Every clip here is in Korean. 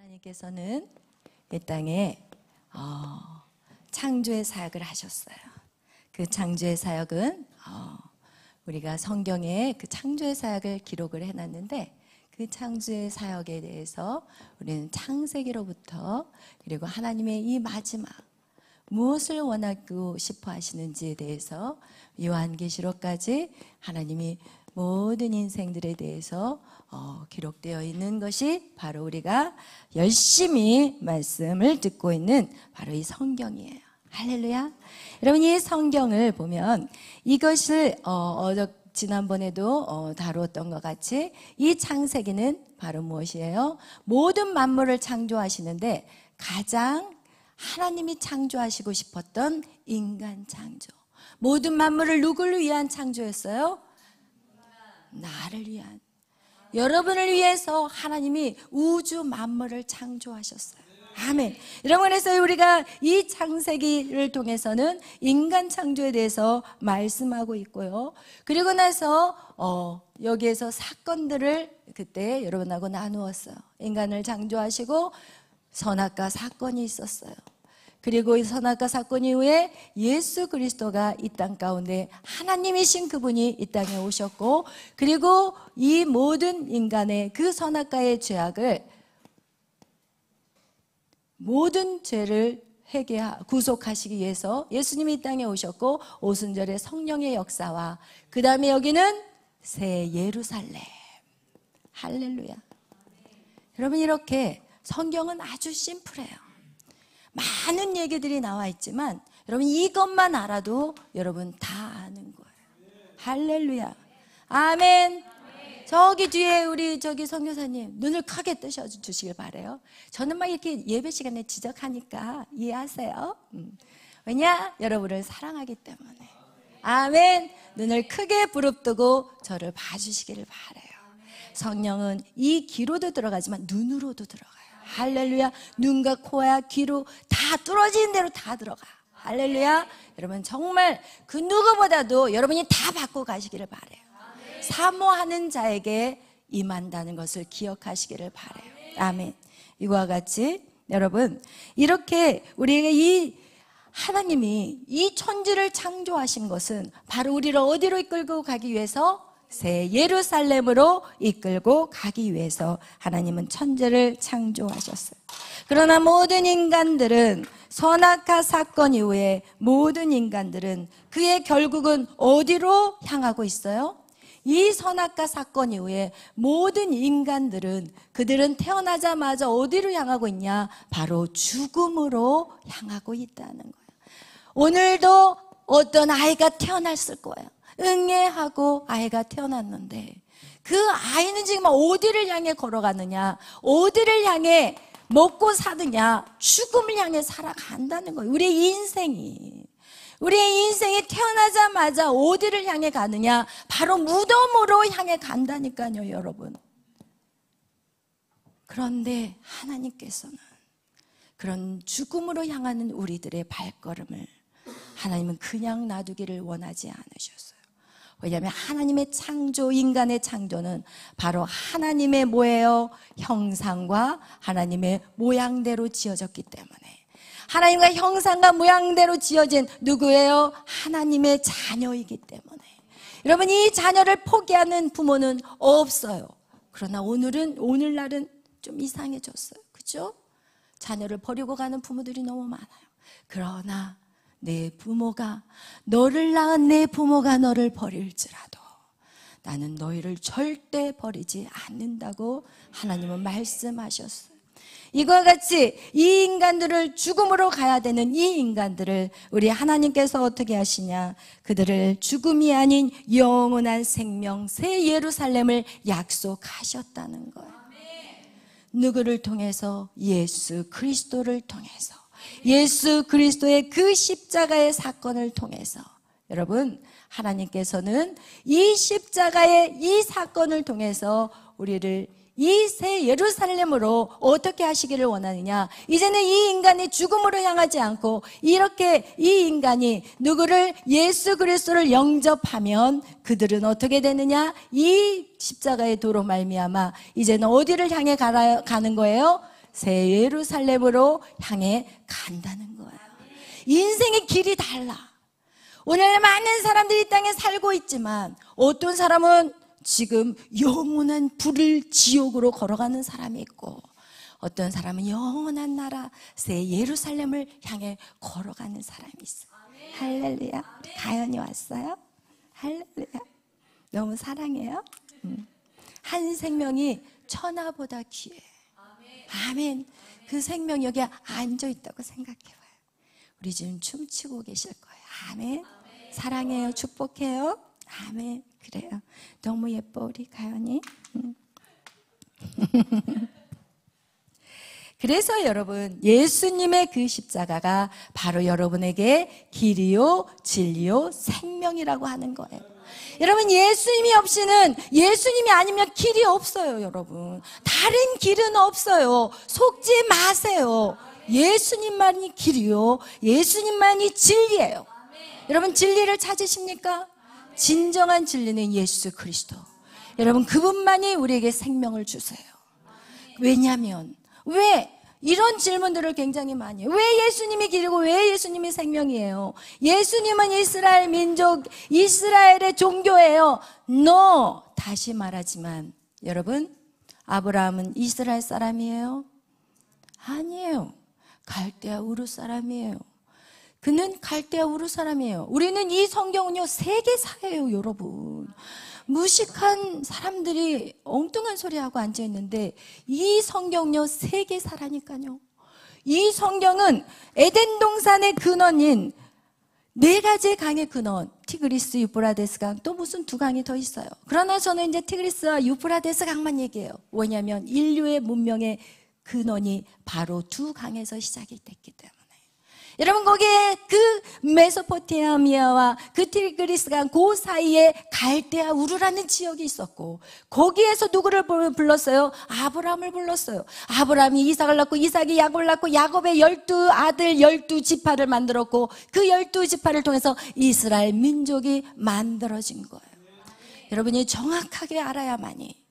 하나님께서는 이 땅에 창조의 사역을 하셨어요. 그 창조의 사역은 우리가 성경에 그 창조의 사역을 기록을 해놨는데, 그 창조의 사역에 대해서 우리는 창세기로부터 그리고 하나님의 이 마지막 무엇을 원하고 싶어 하시는지에 대해서 요한계시록까지 하나님이 모든 인생들에 대해서 기록되어 있는 것이 바로 우리가 열심히 말씀을 듣고 있는 바로 이 성경이에요. 할렐루야. 여러분, 이 성경을 보면 이것을 지난번에도 다루었던 것 같이 이 창세기는 바로 무엇이에요? 모든 만물을 창조하시는데 가장 하나님이 창조하시고 싶었던 인간 창조. 모든 만물을 누구를 위한 창조였어요? 나를 위한, 여러분을 위해서 하나님이 우주 만물을 창조하셨어요. 아멘. 여러분, 그래서 우리가 이 창세기를 통해서는 인간 창조에 대해서 말씀하고 있고요. 그리고 나서 여기에서 사건들을 그때 여러분하고 나누었어요. 인간을 창조하시고 선악과 사건이 있었어요. 그리고 이 선악과 사건 이후에 예수 그리스도가 이 땅 가운데 하나님이신 그분이 이 땅에 오셨고, 그리고 이 모든 인간의 그 선악과의 죄악을, 모든 죄를 구속하시기 위해서 예수님이 이 땅에 오셨고, 오순절의 성령의 역사와 그 다음에 여기는 새 예루살렘. 할렐루야. 여러분, 이렇게 성경은 아주 심플해요. 많은 얘기들이 나와 있지만 여러분, 이것만 알아도 여러분 다 아는 거예요. 할렐루야. 아멘. 저기 뒤에 우리 선교사님 눈을 크게 뜨셔 주시길 바래요. 저는 막 이렇게 예배 시간에 지적하니까 이해하세요. 왜냐? 여러분을 사랑하기 때문에. 아멘. 눈을 크게 부릅뜨고 저를 봐주시기를 바래요. 성령은 이 귀로도 들어가지만 눈으로도 들어가요. 할렐루야. 눈과 코와 귀로 다 뚫어지는 대로 다 들어가. 할렐루야. 여러분, 정말 그 누구보다도 여러분이 다 받고 가시기를 바래요. 사모하는 자에게 임한다는 것을 기억하시기를 바래요. 아멘. 이와 같이 여러분, 이렇게 우리에게 이 하나님이 이 천지를 창조하신 것은 바로 우리를 어디로 이끌고 가기 위해서? 새 예루살렘으로 이끌고 가기 위해서 하나님은 천지를 창조하셨어요. 그러나 모든 인간들은, 선악과 사건 이후에 모든 인간들은 그의 결국은 어디로 향하고 있어요? 이 선악과 사건 이후에 모든 인간들은, 그들은 태어나자마자 어디로 향하고 있냐? 바로 죽음으로 향하고 있다는 거예요. 오늘도 어떤 아이가 태어났을 거예요. 응애하고 아이가 태어났는데 그 아이는 지금 어디를 향해 걸어가느냐? 어디를 향해 먹고 사느냐? 죽음을 향해 살아간다는 거예요. 우리의 인생이 태어나자마자 어디를 향해 가느냐? 바로 무덤으로 향해 간다니까요, 여러분. 그런데 하나님께서는 그런 죽음으로 향하는 우리들의 발걸음을 하나님은 그냥 놔두기를 원하지 않으셨어요. 왜냐하면 하나님의 창조, 인간의 창조는 바로 하나님의 뭐예요? 형상과 하나님의 모양대로 지어졌기 때문에, 하나님과 형상과 모양대로 지어진 누구예요? 하나님의 자녀이기 때문에. 여러분, 이 자녀를 포기하는 부모는 없어요. 그러나 오늘날은 좀 이상해졌어요. 그죠? 자녀를 버리고 가는 부모들이 너무 많아요. 그러나 너를 낳은 내 부모가 너를 버릴지라도 나는 너희를 절대 버리지 않는다고 하나님은 말씀하셨어요. 이와 같이 이 인간들을, 죽음으로 가야 되는 이 인간들을 우리 하나님께서 어떻게 하시냐? 그들을 죽음이 아닌 영원한 생명, 새 예루살렘을 약속하셨다는 거예요. 누구를 통해서? 예수 그리스도를 통해서. 예수 그리스도의 그 십자가의 사건을 통해서 여러분, 하나님께서는 이 십자가의 이 사건을 통해서 우리를 이 새 예루살렘으로 어떻게 하시기를 원하느냐? 이제는 이 인간이 죽음으로 향하지 않고 이렇게 이 인간이 누구를? 예수 그리스도를 영접하면 그들은 어떻게 되느냐? 이 십자가의 도로 말미암아 이제는 어디를 향해 가는 거예요? 새 예루살렘으로 향해 간다는 거예요. 인생의 길이 달라. 오늘 많은 사람들이 이 땅에 살고 있지만 어떤 사람은 지금 영원한 불을 지옥으로 걸어가는 사람이 있고, 어떤 사람은 영원한 나라 새 예루살렘을 향해 걸어가는 사람이 있어요. 할렐루야. 가연이 왔어요? 할렐루야. 너무 사랑해요. 한 생명이 천하보다 귀해. 아멘. 그 생명이 여기 앉아있다고 생각해봐요. 우리 지금 춤추고 계실 거예요. 아멘. 사랑해요. 축복해요. 아멘. 그래요. 너무 예뻐 우리 가연이. 그래서 여러분, 예수님의 그 십자가가 바로 여러분에게 길이요 진리요 생명이라고 하는 거예요. 여러분, 예수님이 없이는, 예수님이 아니면 길이 없어요. 여러분, 다른 길은 없어요. 속지 마세요. 예수님만이 길이요, 예수님만이 진리예요. 여러분, 진리를 찾으십니까? 진정한 진리는 예수 그리스도. 여러분, 그분만이 우리에게 생명을 주세요. 왜냐하면, 왜? 이런 질문들을 굉장히 많이 해요. 왜 예수님이 길이고 왜 예수님이 생명이에요? 예수님은 이스라엘 민족, 이스라엘의 종교예요. No! 다시 말하지만 여러분, 아브라함은 이스라엘 사람이에요? 아니에요. 갈대아 우르 사람이에요. 그는 갈대아 우르 사람이에요. 우리는 이 성경은요, 세계사예요. 여러분, 무식한 사람들이 엉뚱한 소리하고 앉아있는데 이 성경은요, 세계사라니까요. 이 성경은 에덴 동산의 근원인 네 가지의 강의 근원, 티그리스, 유프라데스 강, 또 무슨 두 강이 더 있어요. 그러나 저는 이제 티그리스와 유프라데스 강만 얘기해요. 왜냐하면 인류의 문명의 근원이 바로 두 강에서 시작이 됐기 때문에. 여러분, 거기에 그 메소포타미아와 그 티그리스 강 그 사이에 갈대아 우르라는 지역이 있었고, 거기에서 누구를 불렀어요? 아브라함을 불렀어요. 아브라함이 이삭을 낳고, 이삭이 야곱을 낳고, 야곱의 12아들 12지파를 만들었고, 그 12지파를 통해서 이스라엘 민족이 만들어진 거예요. 여러분이 정확하게 알아야만이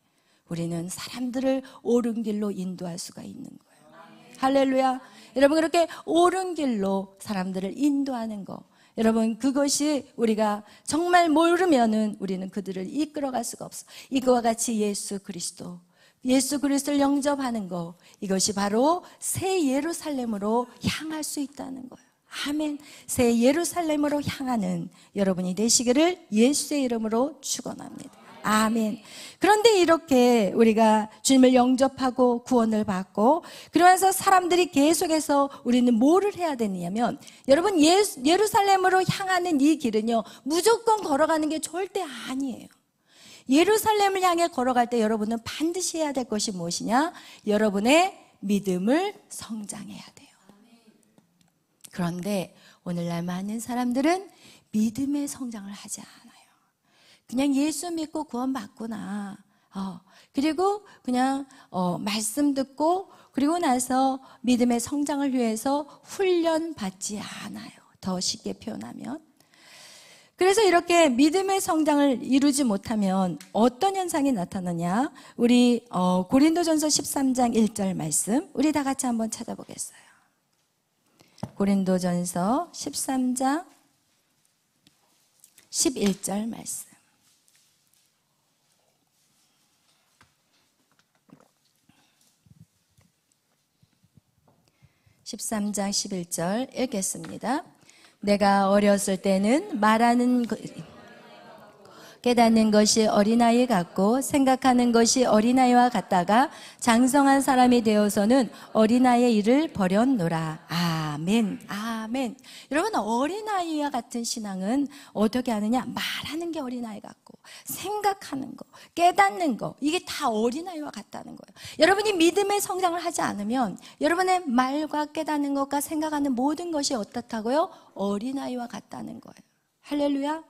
우리는 사람들을 옳은 길로 인도할 수가 있는 거예요. 할렐루야. 여러분, 그렇게 옳은 길로 사람들을 인도하는 거, 여러분, 그것이 우리가 정말 모르면은 우리는 그들을 이끌어갈 수가 없어. 이거와 같이 예수 그리스도를 영접하는 거, 이것이 바로 새 예루살렘으로 향할 수 있다는 거예요. 아멘. 새 예루살렘으로 향하는 여러분이 되시기를 예수의 이름으로 축원합니다. 아멘. 그런데 이렇게 우리가 주님을 영접하고 구원을 받고 그러면서 사람들이 계속해서 우리는 뭐를 해야 되느냐면, 여러분, 예루살렘으로 향하는 이 길은요, 무조건 걸어가는 게 절대 아니에요. 예루살렘을 향해 걸어갈 때 여러분은 반드시 해야 될 것이 무엇이냐? 여러분의 믿음을 성장해야 돼요. 그런데 오늘날 많은 사람들은 믿음의 성장을 하지 않아요. 그냥 예수 믿고 구원 받구나. 그리고 그냥 말씀 듣고 그리고 나서 믿음의 성장을 위해서 훈련 받지 않아요. 더 쉽게 표현하면. 그래서 이렇게 믿음의 성장을 이루지 못하면 어떤 현상이 나타나냐? 우리 고린도전서 13장 1절 말씀, 우리 다 같이 한번 찾아보겠어요. 고린도전서 13장 11절 말씀. 13장 11절 읽겠습니다. 내가 어렸을 때는 말하는 깨닫는 것이 어린아이 같고 생각하는 것이 어린아이와 같다가 장성한 사람이 되어서는 어린아이의 일을 버렸노라. 아멘. 아멘. 여러분, 어린아이와 같은 신앙은 어떻게 하느냐? 말하는 게 어린아이 같고 생각하는 거, 깨닫는 거, 이게 다 어린아이와 같다는 거예요. 여러분이 믿음의 성장을 하지 않으면 여러분의 말과 깨닫는 것과 생각하는 모든 것이 어떻다고요? 어린아이와 같다는 거예요. 할렐루야.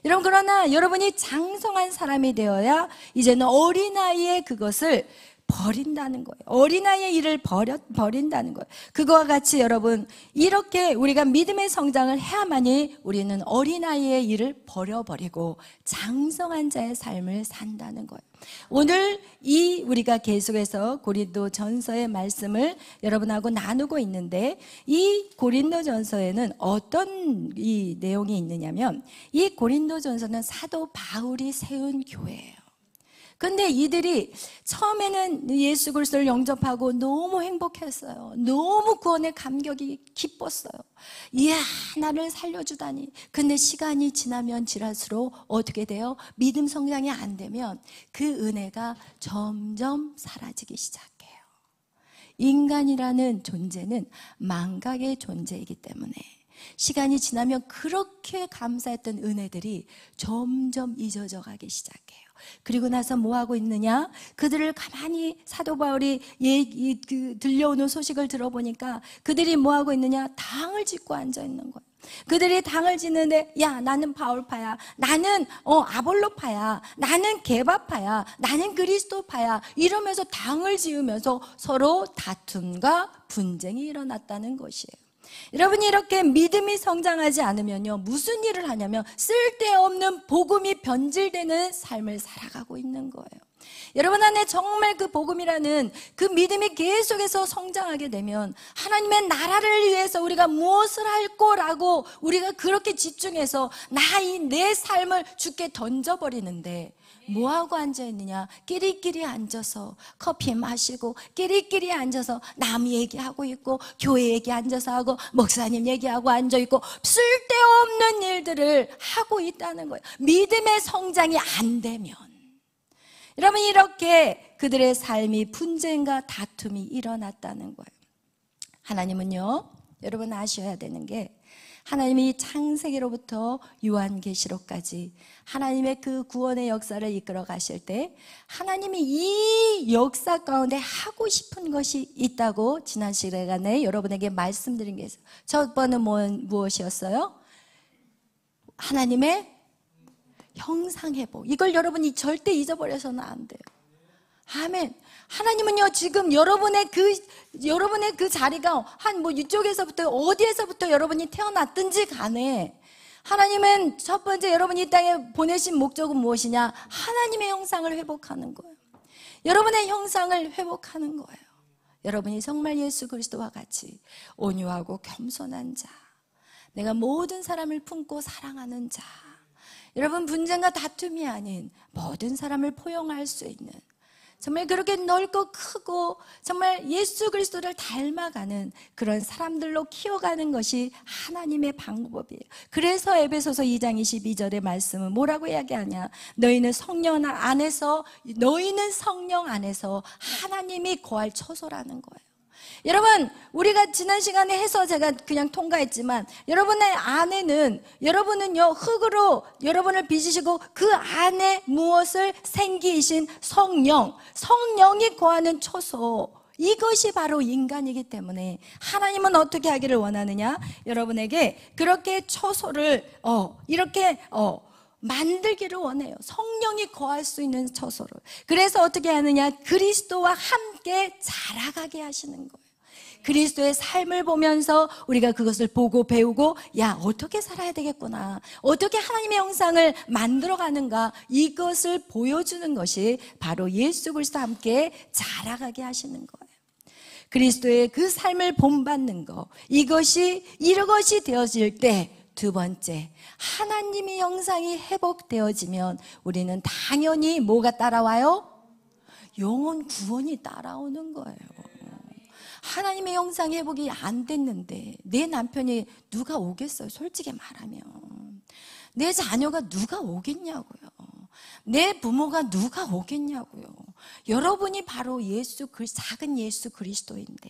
여러분, 그러나 여러분이 장성한 사람이 되어야 이제는 어린아이의 그것을 버린다는 거예요. 어린아이의 일을 버린다는 거예요. 그거와 같이 여러분, 이렇게 우리가 믿음의 성장을 해야만이 우리는 어린아이의 일을 버려버리고 장성한 자의 삶을 산다는 거예요. 오늘 우리가 계속해서 고린도전서의 말씀을 여러분하고 나누고 있는데, 이 고린도전서에는 어떤 이 내용이 있느냐면, 이 고린도전서는 사도 바울이 세운 교회예요. 근데 이들이 처음에는 예수 그리스도를 영접하고 너무 행복했어요. 너무 구원의 감격이 기뻤어요. 이야, 나를 살려주다니. 근데 시간이 지나면 지날수록 어떻게 돼요? 믿음 성장이 안 되면 그 은혜가 점점 사라지기 시작해요. 인간이라는 존재는 망각의 존재이기 때문에 시간이 지나면 그렇게 감사했던 은혜들이 점점 잊어져 가기 시작해요. 그리고 나서 뭐 하고 있느냐? 그들을 가만히 사도 바울이 들려오는 소식을 들어보니까 그들이 뭐 하고 있느냐? 당을 짓고 앉아 있는 거예요. 그들이 당을 짓는데, 야, 나는 바울파야, 나는 아볼로파야, 나는 게바파야, 나는 그리스도파야, 이러면서 당을 지으면서 서로 다툼과 분쟁이 일어났다는 것이에요. 여러분이 이렇게 믿음이 성장하지 않으면요, 무슨 일을 하냐면 쓸데없는 복음이 변질되는 삶을 살아가고 있는 거예요. 여러분 안에 정말 그 복음이라는 그 믿음이 계속해서 성장하게 되면 하나님의 나라를 위해서 우리가 무엇을 할 거라고 우리가 그렇게 집중해서 내 삶을 주께 던져버리는데, 뭐하고 앉아있느냐? 끼리끼리 앉아서 커피 마시고 끼리끼리 앉아서 남 얘기하고 있고 교회 얘기 앉아서 하고 목사님 얘기하고 앉아있고 쓸데없는 일들을 하고 있다는 거예요. 믿음의 성장이 안 되면. 여러분, 이렇게 그들의 삶이 분쟁과 다툼이 일어났다는 거예요. 하나님은요, 여러분 아셔야 되는 게, 하나님이 창세기로부터 요한계시록까지 하나님의 그 구원의 역사를 이끌어 가실 때 하나님이 이 역사 가운데 하고 싶은 것이 있다고 지난 시간에 여러분에게 말씀드린 게 있어요. 첫 번은 무엇이었어요? 하나님의 형상회복. 이걸 여러분이 절대 잊어버려서는 안 돼요. 아멘. 하나님은요, 지금 여러분의 그 자리가 이쪽에서부터 어디에서부터 여러분이 태어났든지 간에 하나님은 첫 번째 여러분이 이 땅에 보내신 목적은 무엇이냐? 하나님의 형상을 회복하는 거예요. 여러분의 형상을 회복하는 거예요. 여러분이 정말 예수 그리스도와 같이 온유하고 겸손한 자, 내가 모든 사람을 품고 사랑하는 자, 여러분 분쟁과 다툼이 아닌 모든 사람을 포용할 수 있는, 정말 그렇게 넓고 크고 정말 예수 그리스도를 닮아가는 그런 사람들로 키워가는 것이 하나님의 방법이에요. 그래서 에베소서 2장 22절의 말씀은 뭐라고 이야기하냐? 너희는 성령 안에서 하나님이 거할 처소라는 거예요. 여러분, 우리가 지난 시간에 해서 제가 그냥 통과했지만, 여러분의 안에는, 여러분은요, 흙으로 여러분을 빚으시고 그 안에 무엇을 생기신 성령이 거하는 처소, 이것이 바로 인간이기 때문에 하나님은 어떻게 하기를 원하느냐? 여러분에게 그렇게 처소를 만들기를 원해요. 성령이 거할 수 있는 처소를. 그래서 어떻게 하느냐? 그리스도와 함께 자라가게 하시는 거예요. 그리스도의 삶을 보면서 우리가 그것을 보고 배우고, 야, 어떻게 살아야 되겠구나, 어떻게 하나님의 형상을 만들어가는가, 이것을 보여주는 것이 바로 예수 그리스도와 함께 자라가게 하시는 거예요. 그리스도의 그 삶을 본받는 것, 이것이 되어질 때, 두 번째, 하나님의 형상이 회복되어지면 우리는 당연히 뭐가 따라와요? 영혼 구원이 따라오는 거예요. 하나님의 형상 회복이 안 됐는데 내 남편이 누가 오겠어요? 솔직히 말하면 내 자녀가 누가 오겠냐고요. 내 부모가 누가 오겠냐고요. 여러분이 바로 작은 예수 그리스도인데,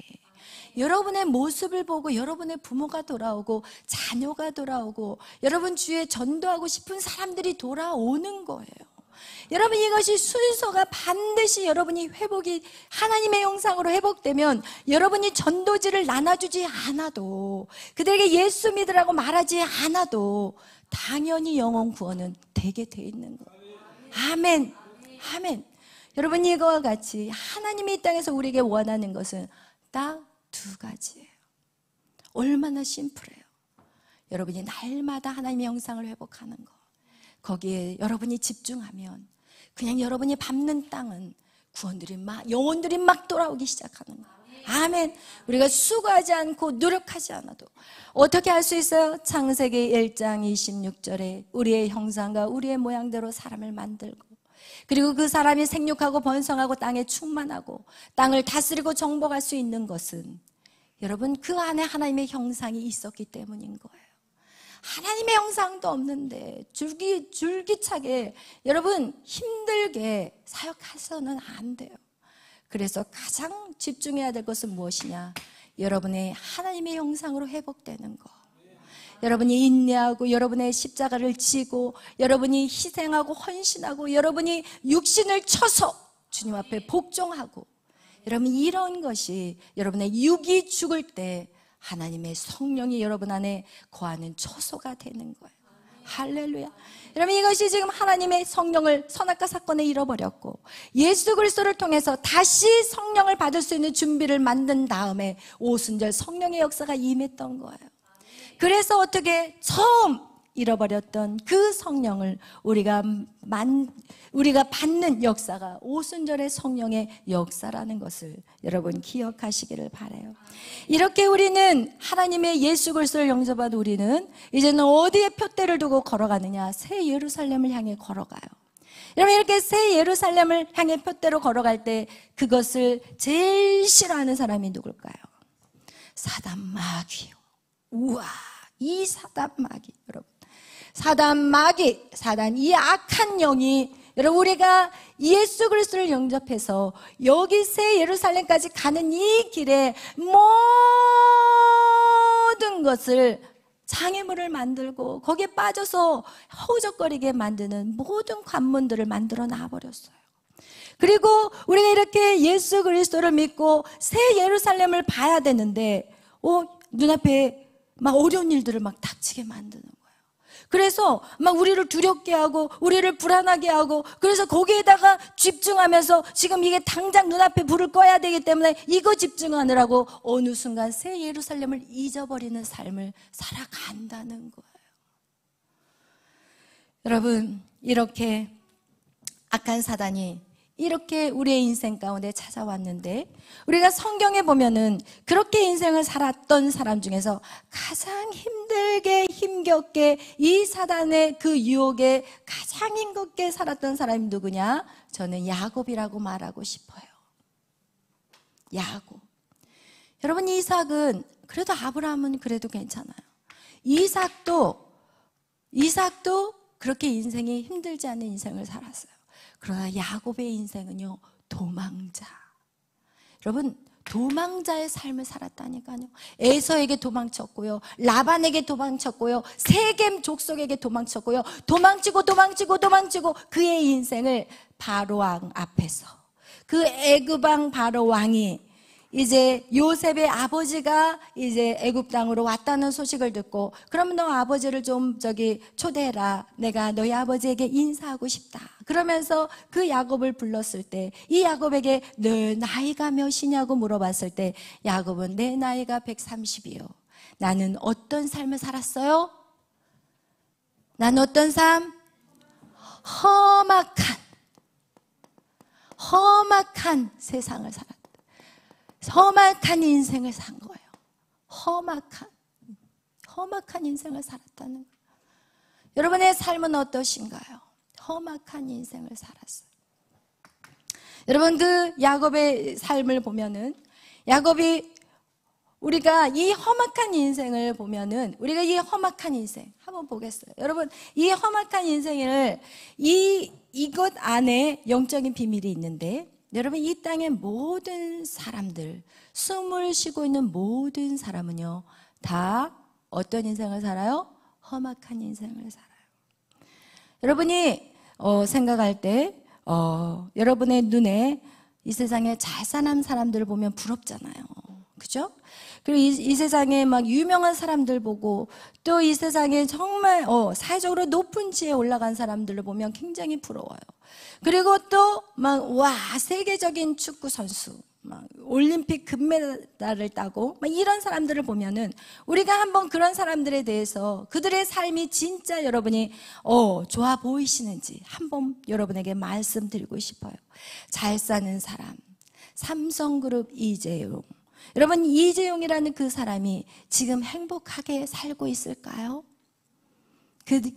여러분의 모습을 보고 여러분의 부모가 돌아오고 자녀가 돌아오고 여러분 주위에 전도하고 싶은 사람들이 돌아오는 거예요. 여러분, 이것이 순서가 반드시 여러분이 하나님의 형상으로 회복되면, 여러분이 전도지를 나눠주지 않아도, 그들에게 예수 믿으라고 말하지 않아도 당연히 영혼 구원은 되게 돼 있는 거예요. 아멘. 아멘. 여러분, 이거와 같이 하나님이 이 땅에서 우리에게 원하는 것은 딱 두 가지예요. 얼마나 심플해요. 여러분이 날마다 하나님의 형상을 회복하는 거, 거기에 여러분이 집중하면 그냥 여러분이 밟는 땅은 구원들이 막, 영혼들이 막 돌아오기 시작하는 거예요. 아멘. 우리가 수고하지 않고 노력하지 않아도 어떻게 할 수 있어요? 창세기 1장 26절에 우리의 형상과 우리의 모양대로 사람을 만들고, 그리고 그 사람이 생육하고 번성하고 땅에 충만하고 땅을 다스리고 정복할 수 있는 것은 여러분 그 안에 하나님의 형상이 있었기 때문인 거예요. 하나님의 형상도 없는데 줄기차게 여러분 힘들게 사역해서는 안 돼요. 그래서 가장 집중해야 될 것은 무엇이냐? 여러분의 하나님의 형상으로 회복되는 거. 여러분이 인내하고 여러분의 십자가를 지고 여러분이 희생하고 헌신하고 여러분이 육신을 쳐서 주님 앞에 복종하고, 여러분 이런 것이 여러분의 육이 죽을 때 하나님의 성령이 여러분 안에 거하는 초소가 되는 거예요. 할렐루야. 여러분, 이것이 지금 하나님의 성령을 선악과 사건에 잃어버렸고 예수 그리스도를 통해서 다시 성령을 받을 수 있는 준비를 만든 다음에 오순절 성령의 역사가 임했던 거예요. 그래서 어떻게 처음 잃어버렸던 그 성령을 우리가 받는 역사가 오순절의 성령의 역사라는 것을 여러분 기억하시기를 바라요. 이렇게 우리는 하나님의 예수 그리스도를 영접한 우리는 이제는 어디에 표대를 두고 걸어가느냐? 새 예루살렘을 향해 걸어가요. 여러분, 이렇게 새 예루살렘을 향해 표대로 걸어갈 때 그것을 제일 싫어하는 사람이 누굴까요? 사단 마귀요. 우와, 이 사단 마귀, 여러분. 사단 마귀, 사단 이 악한 영이 여러분 우리가 예수 그리스도를 영접해서 여기 새 예루살렘까지 가는 이 길에 모든 것을 장애물을 만들고 거기에 빠져서 허우적거리게 만드는 모든 관문들을 만들어 놔버렸어요. 그리고 우리가 이렇게 예수 그리스도를 믿고 새 예루살렘을 봐야 되는데 눈앞에 막 어려운 일들을 막 닥치게 만드는 거예요. 그래서 막 우리를 두렵게 하고 우리를 불안하게 하고, 그래서 거기에다가 집중하면서 지금 이게 당장 눈앞에 불을 꺼야 되기 때문에 이거 집중하느라고 어느 순간 새 예루살렘을 잊어버리는 삶을 살아간다는 거예요. 여러분, 이렇게 악한 사단이 이렇게 우리의 인생 가운데 찾아왔는데, 우리가 성경에 보면은 그렇게 인생을 살았던 사람 중에서 가장 힘들게 힘겹게 이 사단의 그 유혹에 가장 힘겹게 살았던 사람이 누구냐? 저는 야곱이라고 말하고 싶어요. 야곱. 여러분, 이삭은 그래도, 아브라함은 그래도 괜찮아요. 이삭도 그렇게 인생이 힘들지 않은 인생을 살았어요. 그러나 야곱의 인생은요, 도망자. 여러분, 도망자의 삶을 살았다니까요. 에서에게 도망쳤고요, 라반에게 도망쳤고요, 세겜 족속에게 도망쳤고요, 도망치고 그의 인생을 바로왕 앞에서, 그 애굽 왕 바로왕이 이제 요셉의 아버지가 이제 애굽 땅으로 왔다는 소식을 듣고, 그러면 너 아버지를 좀 초대해라. 내가 너희 아버지에게 인사하고 싶다. 그러면서 그 야곱을 불렀을 때, 이 야곱에게 너 나이가 몇이냐고 물어봤을 때, 야곱은 내 나이가 130이요. 나는 어떤 삶을 살았어요? 난 어떤 삶? 험악한 세상을 살았다. 험악한 인생을 산 거예요. 험악한 인생을 살았다는 거예요. 여러분의 삶은 어떠신가요? 험악한 인생을 살았어요. 여러분, 그 야곱의 삶을 보면은, 야곱이, 우리가 이 험악한 인생을 보면은, 우리가 이 험악한 인생 한번 보겠어요. 여러분, 이 험악한 인생을, 이것 안에 영적인 비밀이 있는데, 여러분, 이 땅의 모든 사람들, 숨을 쉬고 있는 모든 사람은요, 다 어떤 인생을 살아요? 험악한 인생을 살아요. 여러분이 생각할 때 여러분의 눈에 이 세상에 잘 사는 사람들을 보면 부럽잖아요. 그죠? 그리고 이 세상에 막 유명한 사람들 보고 또 이 세상에 정말 사회적으로 높은 지에 올라간 사람들을 보면 굉장히 부러워요. 그리고 또 막 와 세계적인 축구 선수 막 올림픽 금메달을 따고 막 이런 사람들을 보면은 우리가 한번 그런 사람들에 대해서 그들의 삶이 진짜 여러분이 좋아 보이시는지 한번 여러분에게 말씀드리고 싶어요. 잘 사는 사람 삼성그룹 이재용, 여러분 이재용이라는 그 사람이 지금 행복하게 살고 있을까요?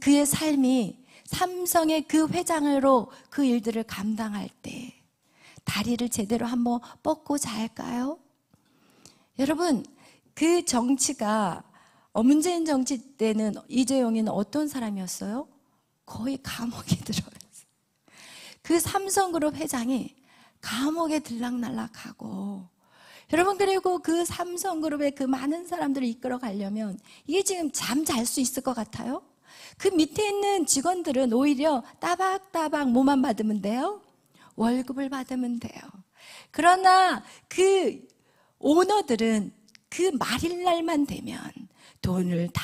그의 삶이 삼성의 그 회장으로 그 일들을 감당할 때 다리를 제대로 한번 뻗고 잘까요? 여러분 그 정치가 문재인 정치 때는 이재용이는 어떤 사람이었어요? 거의 감옥에 들어갔어요. 그 삼성그룹 회장이 감옥에 들락날락하고, 여러분 그리고 그 삼성그룹의 그 많은 사람들을 이끌어 가려면 이게 지금 잠 잘 수 있을 것 같아요? 그 밑에 있는 직원들은 오히려 따박따박 뭐만 받으면 돼요? 월급을 받으면 돼요. 그러나 그 오너들은 그 말일날만 되면 돈을 다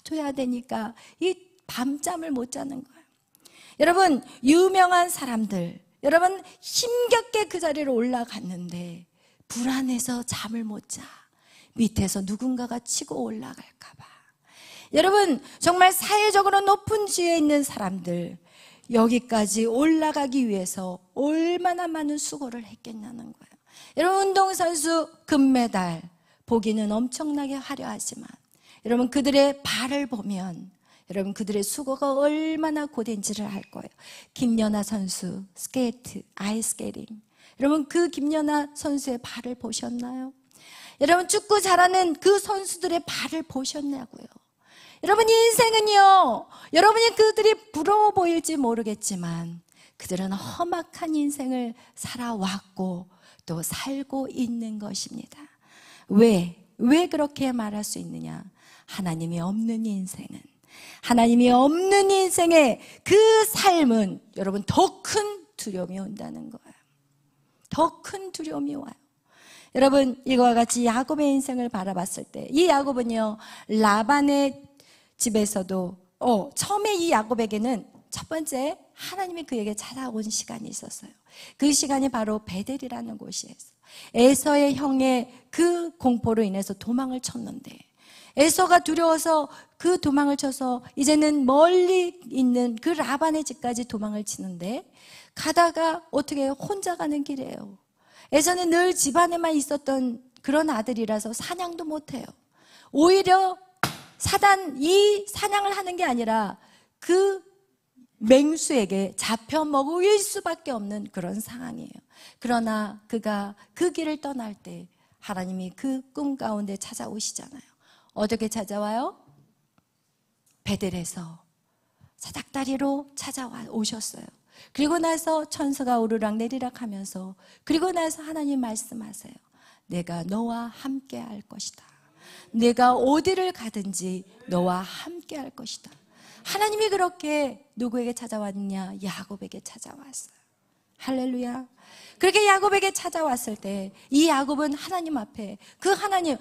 줘야 되니까 이 밤잠을 못 자는 거예요. 여러분 유명한 사람들, 여러분 힘겹게 그 자리로 올라갔는데 불안해서 잠을 못 자. 밑에서 누군가가 치고 올라갈까 봐. 여러분 정말 사회적으로 높은 지위에 있는 사람들 여기까지 올라가기 위해서 얼마나 많은 수고를 했겠냐는 거예요. 여러분 운동선수 금메달 보기는 엄청나게 화려하지만 여러분 그들의 발을 보면 여러분 그들의 수고가 얼마나 고된지를 알 거예요. 김연아 선수 스케이트, 아이스케이팅, 여러분 그 김연아 선수의 발을 보셨나요? 여러분 축구 잘하는 그 선수들의 발을 보셨냐고요. 여러분 인생은요, 여러분이 그들이 부러워 보일지 모르겠지만 그들은 험악한 인생을 살아왔고 또 살고 있는 것입니다. 왜 그렇게 말할 수 있느냐? 하나님이 없는 인생은, 하나님이 없는 인생의 그 삶은 여러분 더 큰 두려움이 온다는 거예요. 더 큰 두려움이 와요. 여러분 이거와 같이 야곱의 인생을 바라봤을 때 이 야곱은요 라반의 집에서도 처음에 이 야곱에게는 첫 번째 하나님이 그에게 찾아온 시간이 있었어요. 그 시간이 바로 베델이라는 곳이었어요. 에서의 형의 그 공포로 인해서 도망을 쳤는데 에서가 두려워서 그 도망을 쳐서 이제는 멀리 있는 그 라반의 집까지 도망을 치는데 가다가 어떻게 혼자 가는 길이에요. 에서는 늘 집안에만 있었던 그런 아들이라서 사냥도 못해요. 오히려 이 사냥을 하는 게 아니라 그 맹수에게 잡혀 먹을 수밖에 없는 그런 상황이에요. 그러나 그가 그 길을 떠날 때 하나님이 그 꿈 가운데 찾아오시잖아요. 어떻게 찾아와요? 베델에서 사닥다리로 찾아오셨어요. 그리고 나서 천사가 오르락 내리락 하면서 그리고 나서 하나님 말씀하세요. 내가 너와 함께 할 것이다. 내가 어디를 가든지 너와 함께 할 것이다. 하나님이 그렇게 누구에게 찾아왔냐? 야곱에게 찾아왔어요. 할렐루야. 그렇게 야곱에게 찾아왔을 때 이 야곱은 하나님 앞에 하나님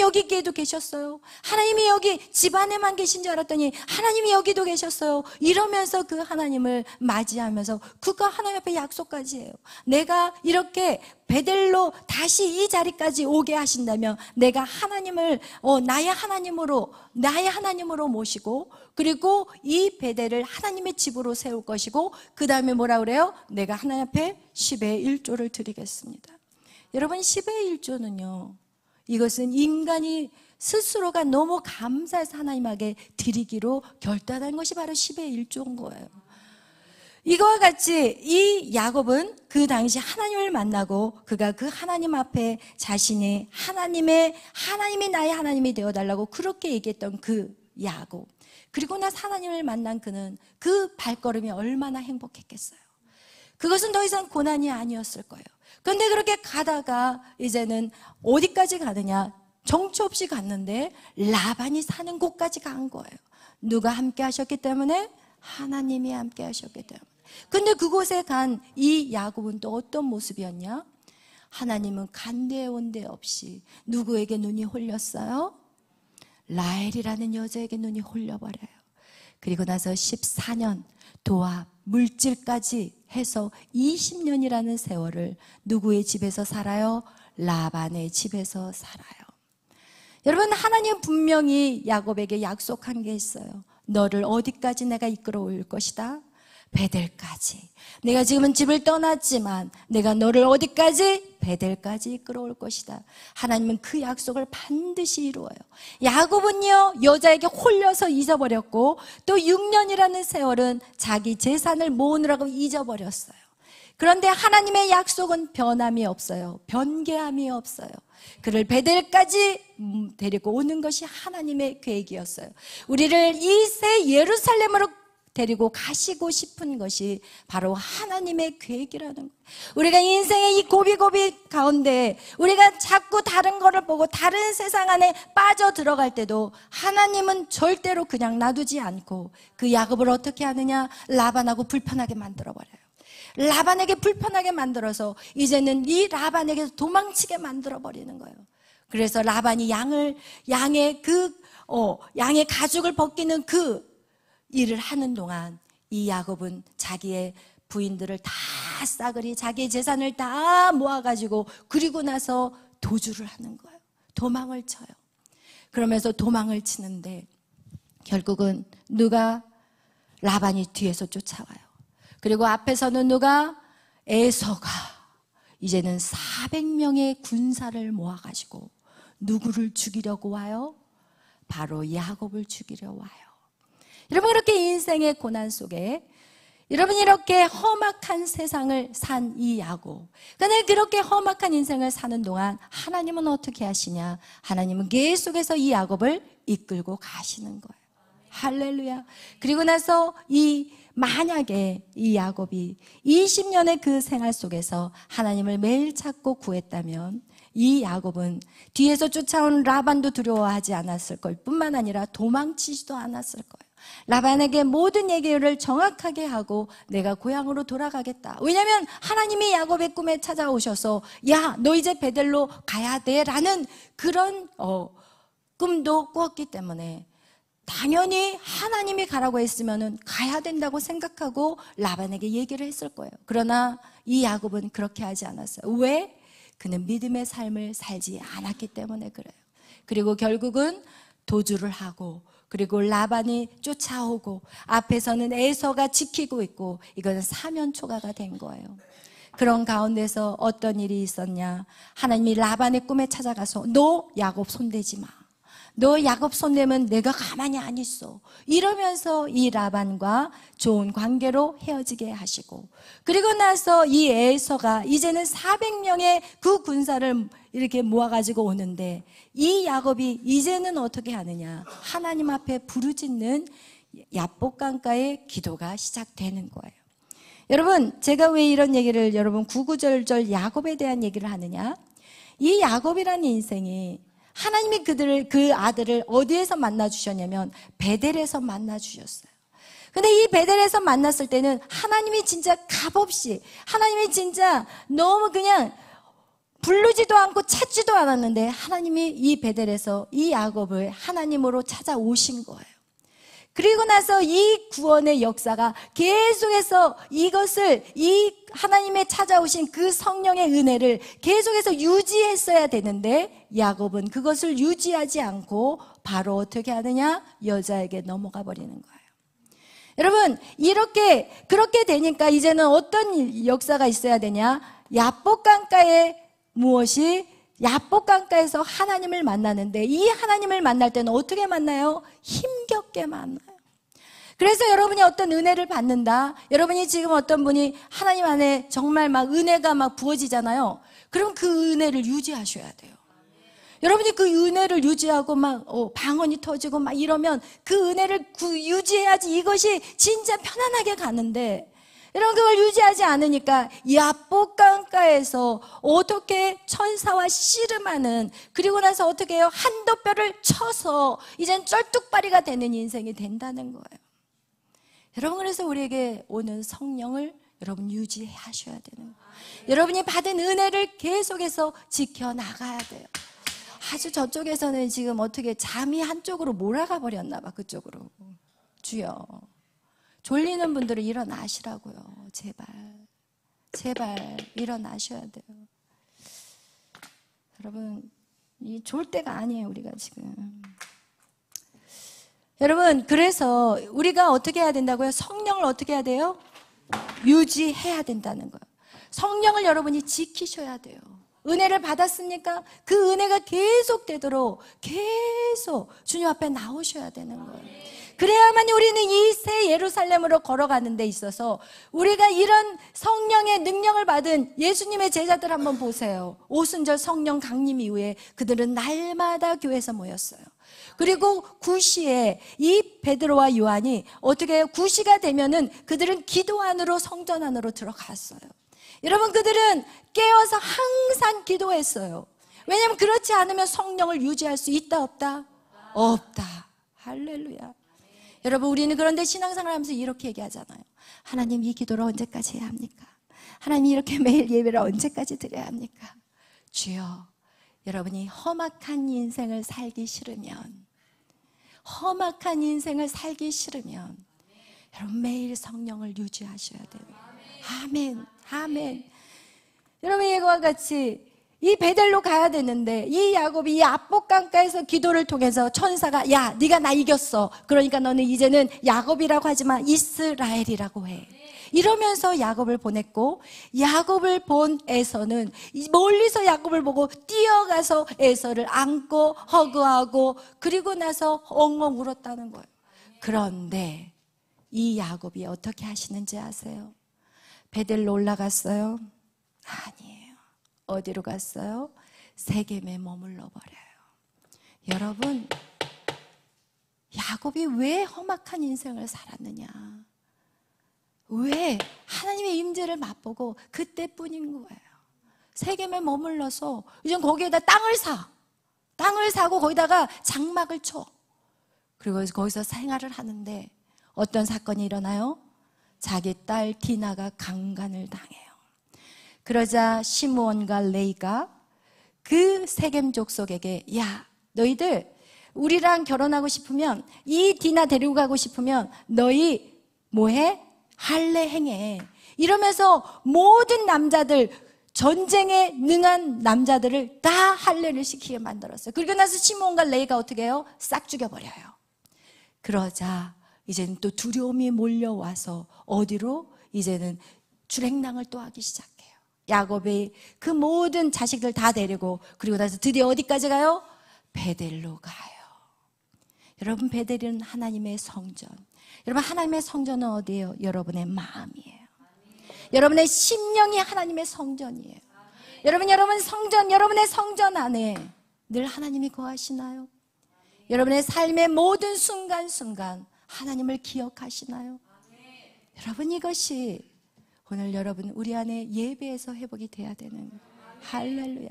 여기 있게도 계셨어요. 하나님이 여기 집안에만 계신 줄 알았더니 하나님이 여기도 계셨어요. 이러면서 그 하나님을 맞이하면서 그가 하나님 앞에 약속까지 해요. 내가 이렇게 베델로 다시 이 자리까지 오게 하신다면 내가 하나님을 나의 하나님으로 모시고 그리고 이 베델을 하나님의 집으로 세울 것이고 그 다음에 뭐라 그래요? 내가 하나님 앞에 10의 1조를 드리겠습니다. 여러분 10의 1조는요 이것은 인간이 스스로가 너무 감사해서 하나님에게 드리기로 결단한 것이 바로 10의 1조인 거예요. 이거와 같이 이 야곱은 그 당시 하나님을 만나고 그가 그 하나님 앞에 자신이 하나님이 나의 하나님이 되어달라고 그렇게 얘기했던 그 야곱, 그리고 나서 하나님을 만난 그는 그 발걸음이 얼마나 행복했겠어요. 그것은 더 이상 고난이 아니었을 거예요. 그런데 그렇게 가다가 이제는 어디까지 가느냐? 정처 없이 갔는데 라반이 사는 곳까지 간 거예요. 누가 함께 하셨기 때문에? 하나님이 함께 하셨기 때문에. 근데 그곳에 간 이 야곱은 또 어떤 모습이었냐? 하나님은 간데 온데 없이 누구에게 눈이 홀렸어요? 라헬이라는 여자에게 눈이 홀려버려요. 그리고 나서 14년 도합, 물질까지 해서 20년이라는 세월을 누구의 집에서 살아요? 라반의 집에서 살아요. 여러분, 하나님 분명히 야곱에게 약속한 게 있어요. 너를 어디까지 내가 이끌어 올 것이다? 베델까지. 내가 지금은 집을 떠났지만 내가 너를 어디까지? 베델까지 이끌어 올 것이다. 하나님은 그 약속을 반드시 이루어요. 야곱은요, 여자에게 홀려서 잊어버렸고 또 6년이라는 세월은 자기 재산을 모으느라고 잊어버렸어요. 그런데 하나님의 약속은 변함이 없어요. 변개함이 없어요. 그를 베델까지 데리고 오는 것이 하나님의 계획이었어요. 우리를 이 새 예루살렘으로 데리고 가시고 싶은 것이 바로 하나님의 계획이라는 거예요. 우리가 인생의 이 고비고비 가운데 우리가 자꾸 다른 거를 보고 다른 세상 안에 빠져 들어갈 때도 하나님은 절대로 그냥 놔두지 않고 그 야곱을 어떻게 하느냐? 라반하고 불편하게 만들어버려요. 라반에게 불편하게 만들어서 이제는 이 라반에게서 도망치게 만들어버리는 거예요. 그래서 라반이 양의 가죽을 벗기는 그 일을 하는 동안 이 야곱은 자기의 부인들을 다 싸그리 자기의 재산을 다 모아가지고 그리고 나서 도주를 하는 거예요. 도망을 쳐요. 그러면서 도망을 치는데 결국은 라반이 뒤에서 쫓아와요. 그리고 앞에서는 에서가 이제는 400명의 군사를 모아가지고 누구를 죽이려고 와요? 바로 야곱을 죽이려 와요. 여러분, 이렇게 인생의 고난 속에 여러분 이렇게 험악한 세상을 산 이 야곱, 그런데 그렇게 험악한 인생을 사는 동안 하나님은 어떻게 하시냐? 하나님은 계속해서 이 야곱을 이끌고 가시는 거예요. 할렐루야. 그리고 나서 만약에 이 야곱이 20년의 그 생활 속에서 하나님을 매일 찾고 구했다면 이 야곱은 뒤에서 쫓아온 라반도 두려워하지 않았을 걸 뿐만 아니라 도망치지도 않았을 거예요. 라반에게 모든 얘기를 정확하게 하고 내가 고향으로 돌아가겠다. 왜냐하면 하나님이 야곱의 꿈에 찾아오셔서 야, 너 이제 베델로 가야 돼 라는 그런 꿈도 꾸었기 때문에 당연히 하나님이 가라고 했으면 가야 된다고 생각하고 라반에게 얘기를 했을 거예요. 그러나 이 야곱은 그렇게 하지 않았어요. 왜? 그는 믿음의 삶을 살지 않았기 때문에 그래요. 그리고 결국은 도주를 하고 그리고 라반이 쫓아오고 앞에서는 에서가 지키고 있고 이거는 사면초가가 된 거예요. 그런 가운데서 어떤 일이 있었냐? 하나님이 라반의 꿈에 찾아가서 너 야곱 손대지 마. 너 야곱 손대면 내가 가만히 안 있어. 이러면서 이 라반과 좋은 관계로 헤어지게 하시고 그리고 나서 이 에서가 이제는 400명의 그 군사를 이렇게 모아가지고 오는데 이 야곱이 이제는 어떻게 하느냐? 하나님 앞에 부르짖는 야복강가의 기도가 시작되는 거예요. 여러분, 제가 왜 이런 얘기를 여러분 구구절절 야곱에 대한 얘기를 하느냐? 이 야곱이라는 인생이 하나님이 그 아들을 어디에서 만나 주셨냐면 베델에서 만나 주셨어요. 근데 이 베델에서 만났을 때는 하나님이 진짜 값없이 하나님이 진짜 너무 그냥 부르지도 않고 찾지도 않았는데 하나님이 이 베델에서 이 야곱을 하나님으로 찾아오신 거예요. 그리고 나서 이 구원의 역사가 계속해서 이것을 이 하나님의 찾아오신 그 성령의 은혜를 계속해서 유지했어야 되는데 야곱은 그것을 유지하지 않고 바로 어떻게 하느냐? 여자에게 넘어가 버리는 거예요. 여러분, 그렇게 되니까 이제는 어떤 역사가 있어야 되냐? 야복강가에 야복강가에서 하나님을 만나는데 이 하나님을 만날 때는 어떻게 만나요? 힘겹게 만나요. 그래서 여러분이 어떤 은혜를 받는다. 여러분이 지금 어떤 분이 하나님 안에 정말 막 은혜가 막 부어지잖아요. 그럼 그 은혜를 유지하셔야 돼요. 여러분이 그 은혜를 유지하고 막 방언이 터지고 막 이러면 그 은혜를 유지해야지 이것이 진짜 편안하게 가는데 여러분 그걸 유지하지 않으니까 야복강가에서 어떻게 천사와 씨름하는 그리고 나서 어떻게 해요? 한도뼈를 쳐서 이젠 쩔뚝발이가 되는 인생이 된다는 거예요. 여러분 그래서 우리에게 오는 성령을 여러분 유지하셔야 되는 거예요. 여러분이 받은 은혜를 계속해서 지켜나가야 돼요. 아주 저쪽에서는 지금 어떻게 잠이 한쪽으로 몰아가 버렸나 봐. 그쪽으로. 주여, 졸리는 분들은 일어나시라고요. 제발 일어나셔야 돼요. 여러분, 이 졸 때가 아니에요, 우리가 지금. 여러분, 그래서 우리가 어떻게 해야 된다고요? 성령을 어떻게 해야 돼요? 유지해야 된다는 거예요. 성령을 여러분이 지키셔야 돼요. 은혜를 받았습니까? 그 은혜가 계속되도록 계속 주님 앞에 나오셔야 되는 거예요. 그래야만 우리는 이 새 예루살렘으로 걸어가는 데 있어서 우리가 이런 성령의 능력을 받은 예수님의 제자들 한번 보세요. 오순절 성령 강림 이후에 그들은 날마다 교회에서 모였어요. 그리고 9시에 이 베드로와 요한이 어떻게 해요? 9시가 되면은 그들은 기도 안으로 성전 안으로 들어갔어요. 여러분, 그들은 깨어서 항상 기도했어요. 왜냐하면 그렇지 않으면 성령을 유지할 수 있다 없다? 없다. 할렐루야. 여러분, 우리는 그런데 신앙생활 하면서 이렇게 얘기하잖아요. 하나님, 이 기도를 언제까지 해야 합니까? 하나님, 이렇게 매일 예배를 언제까지 드려야 합니까? 주여, 여러분이 험악한 인생을 살기 싫으면 여러분 매일 성령을 유지하셔야 돼요. 아멘, 아멘. 여러분, 이거와 같이 이 베델로 가야 되는데 이 야곱이 이 압복강가에서 기도를 통해서 천사가 야, 네가 나 이겼어. 그러니까 너는 이제는 야곱이라고 하지 마. 이스라엘이라고 해. 이러면서 야곱을 보냈고, 야곱을 본 에서는 멀리서 야곱을 보고 뛰어가서 에서를 안고 허그하고 그리고 나서 엉엉 울었다는 거예요. 그런데 이 야곱이 어떻게 하시는지 아세요? 베델로 올라갔어요? 아니에요. 어디로 갔어요? 세겜에 머물러 버려요. 여러분, 야곱이 왜 험악한 인생을 살았느냐? 왜? 하나님의 임재를 맛보고 그때뿐인 거예요. 세겜에 머물러서 이제 거기에다 땅을 사고 거기다가 장막을 쳐. 그리고 거기서 생활을 하는데 어떤 사건이 일어나요? 자기 딸 디나가 강간을 당해요. 그러자 시므온과 레이가 그 세겜 족속에게 야, 너희들 우리랑 결혼하고 싶으면, 이 디나 데리고 가고 싶으면 너희 뭐해? 할례 행해. 이러면서 모든 남자들, 전쟁에 능한 남자들을 다 할례를 시키게 만들었어요. 그리고 나서 시므온과 레이가 어떻게 해요? 싹 죽여버려요. 그러자 이제는 또 두려움이 몰려와서 어디로? 이제는 출행랑을 또 하기 시작해요. 야곱이 그 모든 자식들 다 데리고 그리고 나서 드디어 어디까지 가요? 베델로 가요. 여러분, 베델은 하나님의 성전. 여러분, 하나님의 성전은 어디예요? 여러분의 마음이에요. 여러분의 심령이 하나님의 성전이에요. 여러분의 성전 안에 늘 하나님이 거하시나요? 여러분의 삶의 모든 순간순간 하나님을 기억하시나요? 여러분, 이것이 오늘 여러분 우리 안에 예배에서 회복이 돼야 되는, 할렐루야.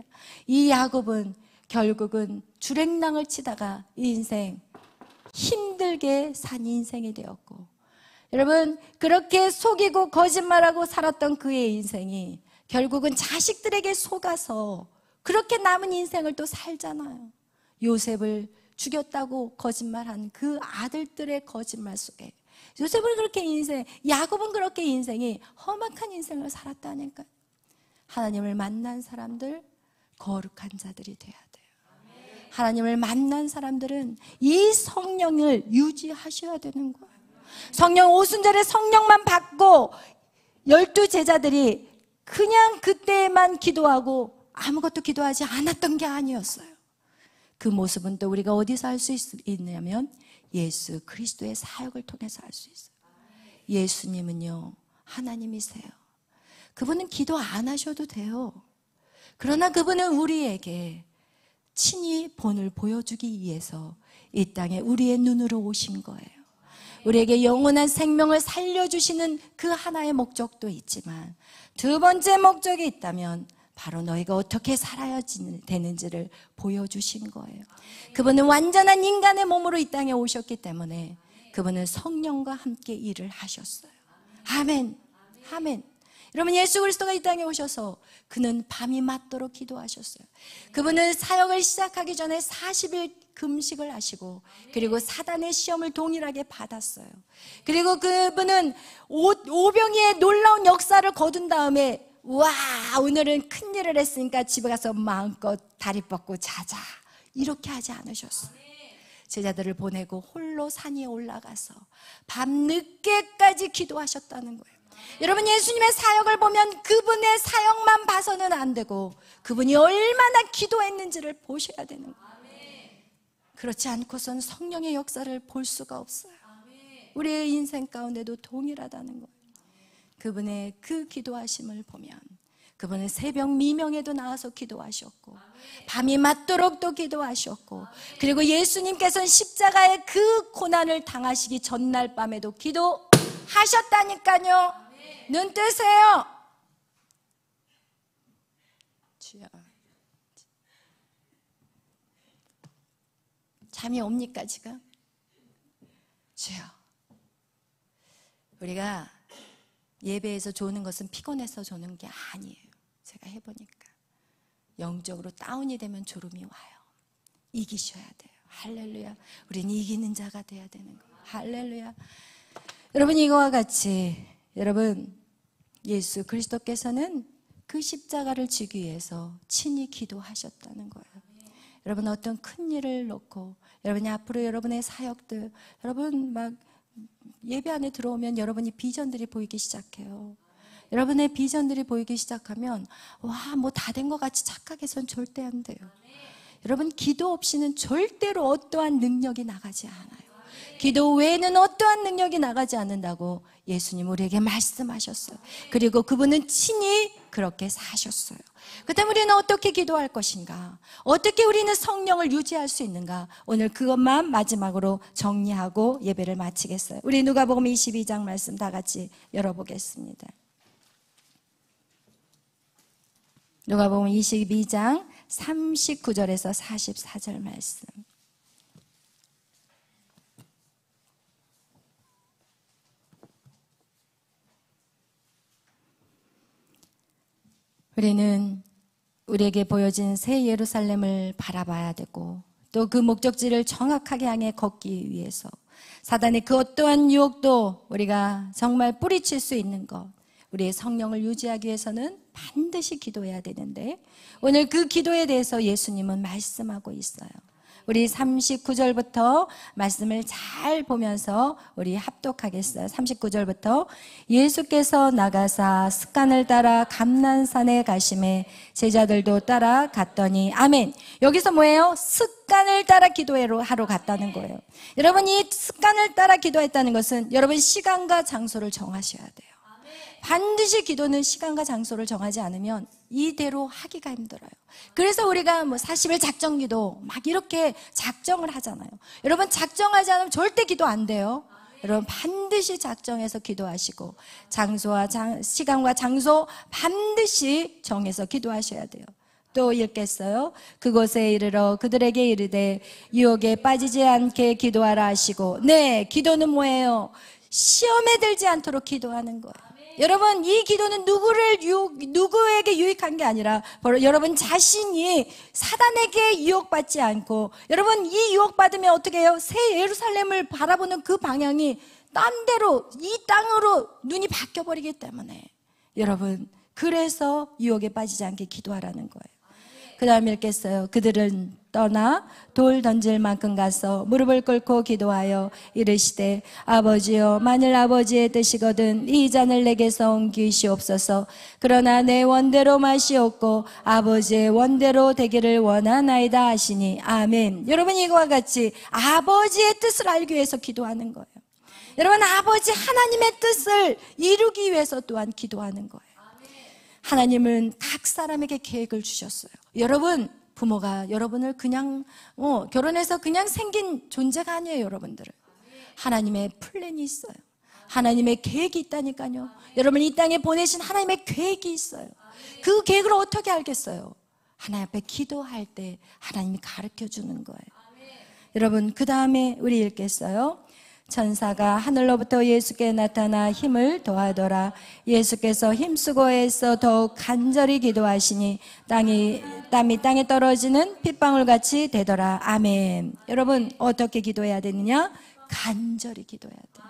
이 야곱은 결국은 주랭랑을 치다가 인생 힘들게 산 인생이 되었고, 여러분 그렇게 속이고 거짓말하고 살았던 그의 인생이 결국은 자식들에게 속아서 그렇게 남은 인생을 또 살잖아요. 요셉을 죽였다고 거짓말한 그 아들들의 거짓말 속에 요셉은 그렇게 야곱은 그렇게 인생이 험악한 인생을 살았다니까요. 하나님을 만난 사람들, 거룩한 자들이 돼야 돼요. 하나님을 만난 사람들은 이 성령을 유지하셔야 되는 거예요. 성령 오순절에 성령만 받고 12 제자들이 그냥 그때만 기도하고 아무것도 기도하지 않았던 게 아니었어요. 그 모습은 또 우리가 어디서 할 수 있냐면 예수 그리스도의 사역을 통해서 할 수 있어요. 예수님은요, 하나님이세요. 그분은 기도 안 하셔도 돼요. 그러나 그분은 우리에게 친히 본을 보여주기 위해서 이 땅에 우리의 눈으로 오신 거예요. 우리에게 영원한 생명을 살려주시는 그 하나의 목적도 있지만, 두 번째 목적이 있다면 바로 너희가 어떻게 살아야 되는지를 보여주신 거예요. 그분은 완전한 인간의 몸으로 이 땅에 오셨기 때문에 그분은 성령과 함께 일을 하셨어요. 아멘, 아멘. 여러분, 예수 그리스도가 이 땅에 오셔서 그는 밤이 맞도록 기도하셨어요. 그분은 사역을 시작하기 전에 40일 금식을 하시고, 그리고 사단의 시험을 동일하게 받았어요. 그리고 그분은 오병이의 놀라운 역사를 거둔 다음에, 와, 오늘은 큰일을 했으니까 집에 가서 마음껏 다리 뻗고 자자, 이렇게 하지 않으셨어요. 제자들을 보내고 홀로 산 위에 올라가서 밤늦게까지 기도하셨다는 거예요. 여러분, 예수님의 사역을 보면 그분의 사역만 봐서는 안 되고 그분이 얼마나 기도했는지를 보셔야 되는 거예요. 그렇지 않고선 성령의 역사를 볼 수가 없어요. 우리의 인생 가운데도 동일하다는 거예요. 그분의 그 기도하심을 보면, 그분은 새벽 미명에도 나와서 기도하셨고, 밤이 맞도록 또 기도하셨고, 그리고 예수님께서는 십자가의 그 고난을 당하시기 전날 밤에도 기도하셨다니까요. 눈 뜨세요. 주여. 잠이 옵니까 지금? 주여. 우리가 예배에서 조는 것은 피곤해서 조는 게 아니에요. 제가 해보니까 영적으로 다운이 되면 졸음이 와요. 이기셔야 돼요. 할렐루야. 우리는 이기는 자가 돼야 되는 거예요. 할렐루야. 여러분, 이거와 같이 여러분, 예수 그리스도께서는 그 십자가를 지기 위해서 친히 기도하셨다는 거예요. 여러분, 어떤 큰 일을 놓고 여러분이 앞으로 여러분의 사역들, 여러분 막 예배 안에 들어오면 여러분이 비전들이 보이기 시작해요. 여러분의 비전들이 보이기 시작하면 와, 뭐 다 된 것 같이 착각해서는 절대 안 돼요. 여러분, 기도 없이는 절대로 어떠한 능력이 나가지 않아요. 기도 외에는 어떠한 능력이 나가지 않는다고 예수님 우리에게 말씀하셨어요. 그리고 그분은 친히 그렇게 사셨어요. 그렇다면 우리는 어떻게 기도할 것인가? 어떻게 우리는 성령을 유지할 수 있는가? 오늘 그것만 마지막으로 정리하고 예배를 마치겠어요. 우리 누가복음 22장 말씀 다 같이 열어보겠습니다. 누가복음 22장 39절에서 44절 말씀. 우리는 우리에게 보여진 새 예루살렘을 바라봐야 되고, 또 그 목적지를 정확하게 향해 걷기 위해서 사단의 그 어떠한 유혹도 우리가 정말 뿌리칠 수 있는 것, 우리의 성령을 유지하기 위해서는 반드시 기도해야 되는데, 오늘 그 기도에 대해서 예수님은 말씀하고 있어요. 우리 39절부터 말씀을 잘 보면서 우리 합독하겠어요. 39절부터 예수께서 나가사 습관을 따라 감난산에 가심에 제자들도 따라 갔더니, 아멘. 여기서 뭐예요? 습관을 따라 기도하러 갔다는 거예요. 여러분, 이 습관을 따라 기도했다는 것은 여러분 시간과 장소를 정하셔야 돼요. 반드시 기도는 시간과 장소를 정하지 않으면 이대로 하기가 힘들어요. 그래서 우리가 뭐 40일 작정기도 막 이렇게 작정을 하잖아요. 여러분, 작정하지 않으면 절대 기도 안 돼요. 여러분, 반드시 작정해서 기도하시고 시간과 장소 반드시 정해서 기도하셔야 돼요. 또 읽겠어요. 그곳에 이르러 그들에게 이르되 유혹에 빠지지 않게 기도하라 하시고, 네, 기도는 뭐예요? 시험에 들지 않도록 기도하는 거예요. 여러분, 이 기도는 누구에게 유익한 게 아니라 바로 여러분 자신이 사단에게 유혹받지 않고, 여러분 이 유혹받으면 어떻게 해요? 새 예루살렘을 바라보는 그 방향이 딴 데로, 이 땅으로 눈이 바뀌어버리기 때문에 여러분, 그래서 유혹에 빠지지 않게 기도하라는 거예요. 그 다음에 읽겠어요. 그들은 떠나 돌 던질 만큼 가서 무릎을 꿇고 기도하여 이르시되 아버지여, 만일 아버지의 뜻이거든 이 잔을 내게서 옮기시옵소서. 그러나 내 원대로 마시옵고 아버지의 원대로 되기를 원하나이다 하시니, 아멘. 여러분, 이거와 같이 아버지의 뜻을 알기 위해서 기도하는 거예요. 여러분, 아버지 하나님의 뜻을 이루기 위해서 또한 기도하는 거예요. 하나님은 각 사람에게 계획을 주셨어요. 여러분, 부모가 여러분을 그냥 결혼해서 그냥 생긴 존재가 아니에요. 여러분들은 하나님의 플랜이 있어요. 하나님의 계획이 있다니까요. 여러분, 이 땅에 보내신 하나님의 계획이 있어요. 그 계획을 어떻게 알겠어요? 하나님 앞에 기도할 때 하나님이 가르쳐 주는 거예요. 여러분, 그 다음에 우리 읽겠어요. 천사가 하늘로부터 예수께 나타나 힘을 더하더라. 예수께서 힘쓰고 애써 더욱 간절히 기도하시니 땀이 땅에 떨어지는 핏방울같이 되더라. 아멘. 여러분 어떻게 기도해야 되느냐? 간절히 기도해야 돼요.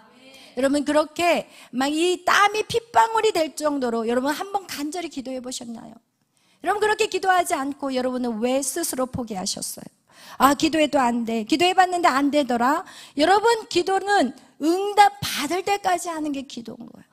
여러분 그렇게 막 이 땀이 핏방울이 될 정도로 여러분 한번 간절히 기도해 보셨나요? 여러분 그렇게 기도하지 않고 여러분은 왜 스스로 포기하셨어요? 아, 기도해도 안 돼. 기도해봤는데 안 되더라. 여러분 기도는 응답 받을 때까지 하는 게 기도인 거예요.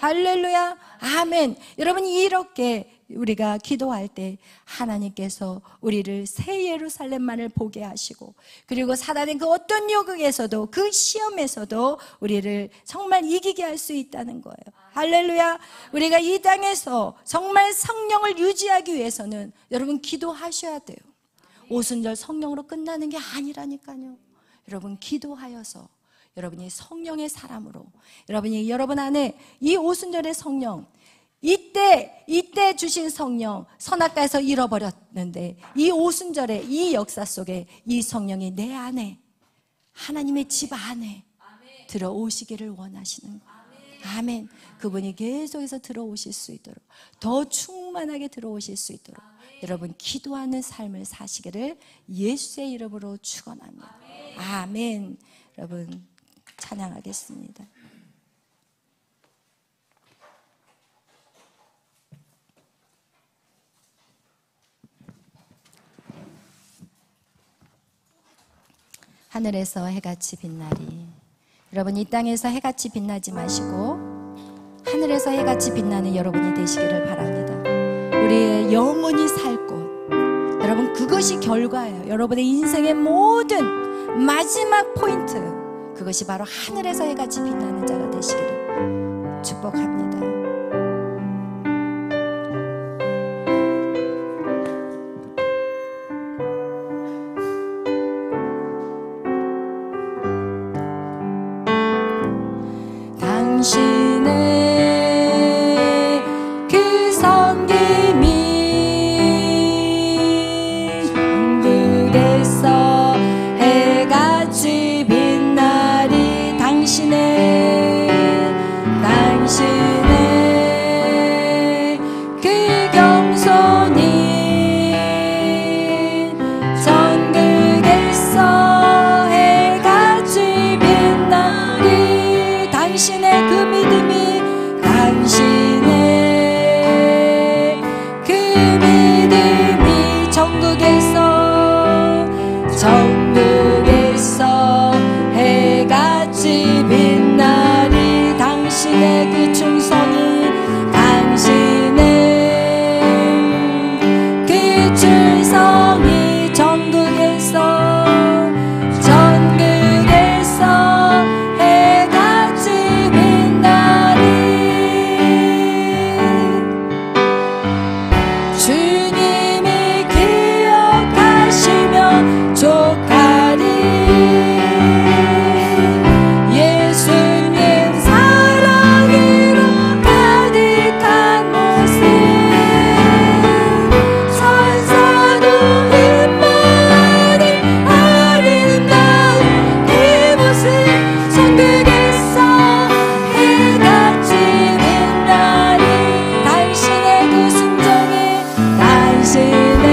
할렐루야. 아멘. 여러분 이렇게 우리가 기도할 때 하나님께서 우리를 새 예루살렘만을 보게 하시고, 그리고 사단의 그 어떤 요극에서도 그 시험에서도 우리를 정말 이기게 할 수 있다는 거예요. 할렐루야. 우리가 이 땅에서 정말 성령을 유지하기 위해서는 여러분 기도하셔야 돼요. 오순절 성령으로 끝나는 게 아니라니까요. 여러분 기도하여서 여러분이 성령의 사람으로, 여러분이 여러분 안에 이 오순절의 성령, 이때 주신 성령 선악과에서 잃어버렸는데 이 오순절의 이 역사 속에 이 성령이 내 안에, 하나님의 집 안에 들어오시기를 원하시는 거예요. 아멘. 그분이 계속해서 들어오실 수 있도록, 더 충만하게 들어오실 수 있도록 여러분 기도하는 삶을 사시기를 예수의 이름으로 축원합니다. 아멘. 여러분 찬양하겠습니다. 하늘에서 해같이 빛나리. 여러분 이 땅에서 해같이 빛나지 마시고 하늘에서 해같이 빛나는 여러분이 되시기를 바랍니다. 우리의 영혼이 살 곳, 여러분 그것이 결과예요. 여러분의 인생의 모든 마지막 포인트, 그것이 바로 하늘에서 해같이 빛나는 자가 되시기를 축복합니다. 당신의 그 섬김이 천국에서 해같이 빛나리. 당신의 그 겸손이 천국에서 해같이 빛나리. 당신의 그 믿음이, 당신의 그 믿음이 천국에서 해같이 빛나리. 당신의 그 충성이, 당신의 그 충성이 천국에서 해같이 빛나리. 주님이 기억하시면 족하리. 예수님 사랑으로 가득한 모습, 천사도 힘만이 아름다운 이 모습, 천국에서 해같이 빛나리. 당신의 그 순종이, 당신의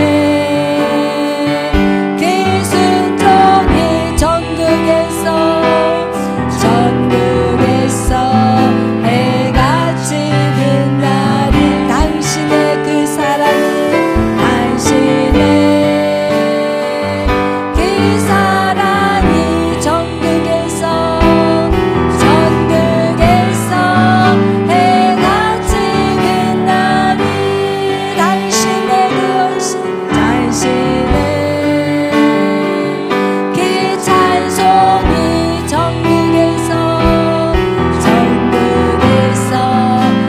그 순종이 천국에서 해같이 빛나리. 당신의 그 사랑이, 당신의 그 사랑이 천국에서 해같이 빛나리. 당신의 그 헌신, 당신의 그 찬송이 천국에서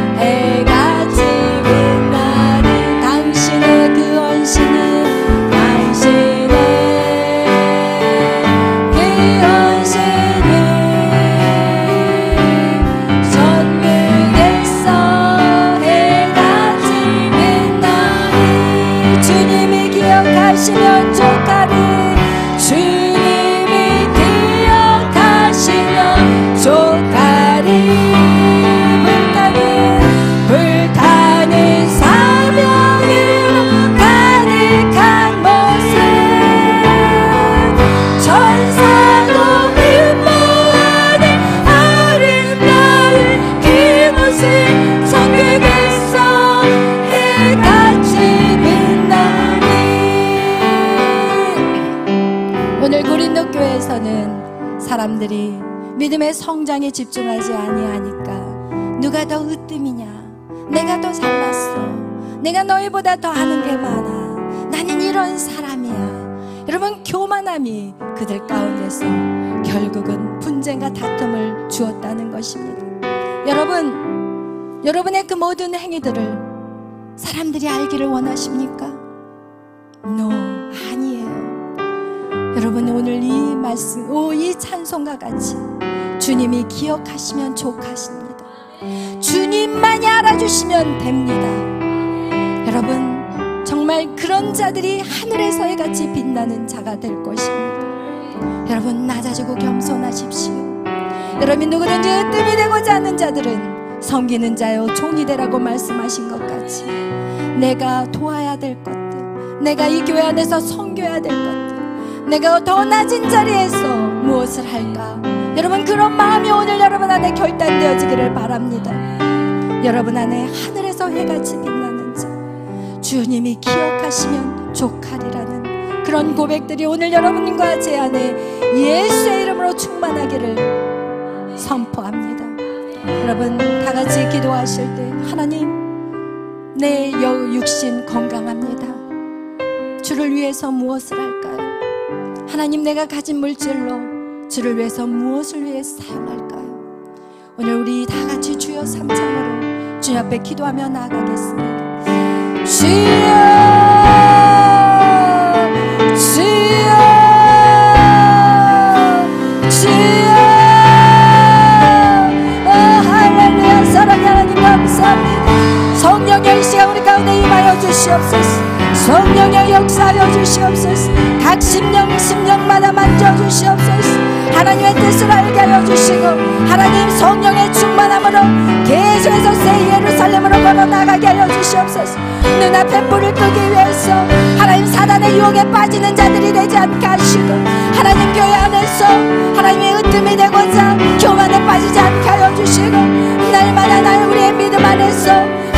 해같이 빛나리. 당신의 그 헌신이, 당신의 그 헌신이 천국에서 해같이 빛나리. 주님이 기억하시면 족하리. 주님이 기억하시면 사람들이 믿음의 성장에 집중하지 아니하니까 누가 더 으뜸이냐, 내가 더 잘났어, 내가 너희보다 더 아는 게 많아, 나는 이런 사람이야. 여러분, 교만함이 그들 가운데서 결국은 분쟁과 다툼을 주었다는 것입니다. 여러분의 그 모든 행위들을 사람들이 알기를 원하십니까? No, 아니에요. 여러분, 오늘 이 말씀, 이 찬송과 같이 주님이 기억하시면 족하십니다. 주님만이 알아주시면 됩니다. 여러분, 정말 그런 자들이 하늘에서의 같이 빛나는 자가 될 것입니다. 여러분, 낮아지고 겸손하십시오. 여러분, 누구든지 으뜸이 되고자 하는 자들은 섬기는 자여 종이 되라고 말씀하신 것 같이 내가 도와야 될 것들, 내가 이 교회 안에서 섬겨야 될 것들, 내가 더 낮은 자리에서 무엇을 할까, 여러분, 그런 마음이 오늘 여러분 안에 결단되어지기를 바랍니다. 여러분 안에 하늘에서 해같이 빛나는 자, 주님이 기억하시면 족하리라는 그런 고백들이 오늘 여러분과 제 안에 예수의 이름으로 충만하기를 선포합니다. 여러분, 다 같이 기도하실 때, 하나님, 내 육신 건강합니다. 주를 위해서 무엇을 할까요? 하나님, 내가 가진 물질로 주를 위해서 무엇을 위해 사용할까요? 오늘 우리 다 같이 주여 삼창으로 주님 앞에 기도하며 나아가겠습니다. 주여, 주여, 주여. 할렐루야. 사랑하는 하나님 감사합니다. 성령의 이 시간 우리 가운데 임하여 주시옵소서. 성령의 역사하여 주시옵소서. 각 심령마다 만져주시옵소서. 하나님의 뜻을 알게 하여 주시고, 하나님 성령의 충만함으로 계속해서 새 예루살렘으로 걸어 나가게 하여 주시옵소서. 눈앞에 불을 끄기 위해서 하나님 사단의 유혹에 빠지는 자들이 되지 않게 하시고, 하나님 교회 안에서 하나님의 으뜸이 되고자 교만에 빠지지 않게 하여 주시고, 날마다 날 우리의 믿음 안에서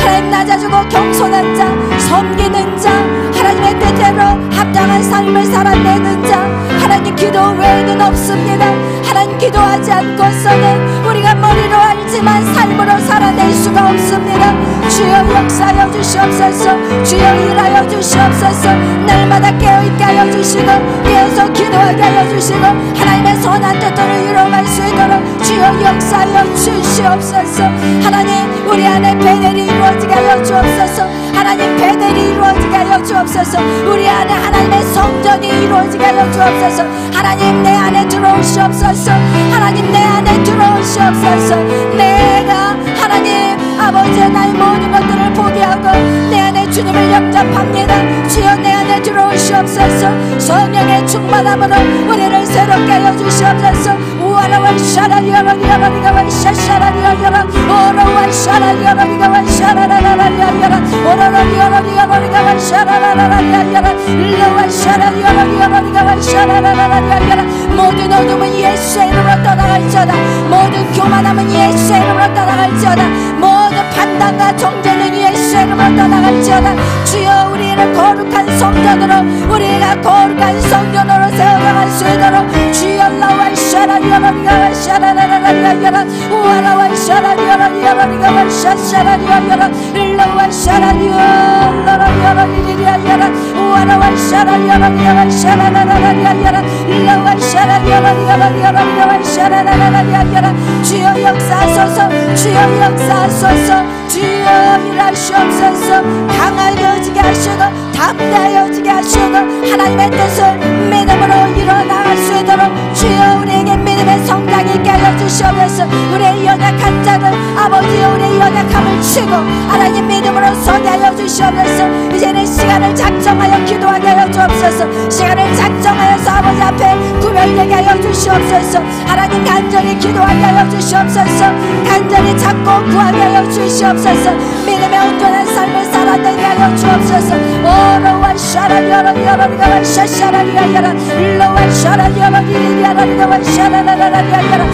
하나님 낮아지고 겸손한 자, 섬기는 자, 하나님의 뜻대로 합당한 삶을 살아내는 자, 하나님 기도 외에는 없습니다. 하나님 기도하지 않고서는 우리가 머리로 알지만 삶으로 살아낼 수가 없습니다. 주여 역사하여 주시옵소서. 주여 일하여 주시옵소서. 날마다 깨어있게 하여 주시고 깨어서 기도하게 하여 주시고 하나님의 선한 뜻대로 이루어갈 수 있도록 주여 역사하여 주시옵소서. 하나님, 우리 안에 베델이 이루어지게 하여 주옵소서. 하나님, 베델이 이루어지게 하여 주옵소서. 우리 안에 하나님의 성전이 이루어지게 하여 주옵소서. 하나님, 내 안에 들어오시옵소서. 하나님, 내 안에 들어오시옵소서. 내가 하나님 아버지의 나의 모든 것들을 포기하고 내 안에 주님을 영접합니다. 주여 내 안에 들어오시옵소서. 성령의 충만함으로 우리를 새롭게 하여 주시옵소서. 우와라와 샤라리아라리아라리가 와샤샤라리아라라 오라와 샤라리아라리가 와샤라라라라리아라 오라라리아라리아라리가 와샤라라라라리아라 일라와 샤라리아라리아라리가 와샤라라라라리아라. 모든 어둠은 예수의 이름으로 떠나갈지어다. 모든 교만함은 예수의 이름으로 떠나갈지어다. 모든 판단과 정죄는 예수의 이름으로 떠나갈지어다. 주여 우리를 거룩한 성전으로, 우리가 거룩한 성전으로 세워나갈 수 있도록 주여 라와 샤라리아라리가 샤라라라라리아라 우와라와 샤라리아라리아라리가 와샤샤라리아라 일라와 샤라리아라리아라리아라 우와라와 샤라리아라리아라 샤라라라라리아라 일라와 샤라리아라리아라리아라 샤라라라라리아라. 주여 역사하소서. 주여 역사하소서. 주여 일하시옵소서. 강하여지게 하시고 담대해지게 하시고 하나님의 뜻을 믿음으로 일어나갈 수 있도록 주여 우리에게 믿음의 성장이 있게 하여 주시옵소서. 우리의 연약한 자를 아버지여 우리의 연약함을 치고 하나님 믿음으로 서게 하여 주시옵소서. 이제는 시간을 작정하여 기도하게 하여 주옵소서. 시간을 작정하여서 아버지 앞에 구별되게 하여 주시옵소서. 하나님 간절히 기도하게 하여 주시옵소서. 간절히 찾고 구하게 하여 주시옵소서. 믿음의 온전한 삶을 살아내게 하여 주옵소서. 오로와 샤라리아라리아라리가 샤샤라리아야라 일로와 샤라리아라리아라리가 샤라라라리아야라.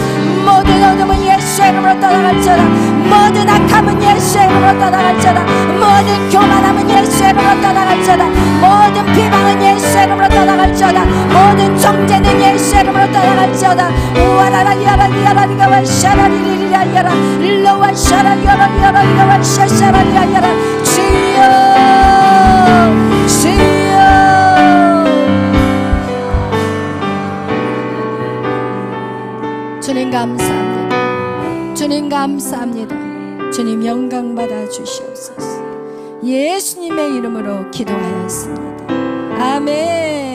모든 어둠은 예수의 이름으로 떠나갈지어다. 모든 악함은 예수의 이름으로 떠나갈지어다. 모든 교만함은 예수의 이름으로 떠나갈지어다. 모든 비방은 예수의 이름으로 떠나갈지어다. 모든 정죄는 예수의 이름으로 이름으로 따라갈지어다. 우와라라야라리야라리가와 샤라리리리야야라 일로와 샤라야라리야라리가와 샤샤라리야야라. 주여 주여 주님 감사합니다. 주님 감사합니다. 주님 영광 받아 주시옵소서. 예수님의 이름으로 기도하였습니다. 아멘.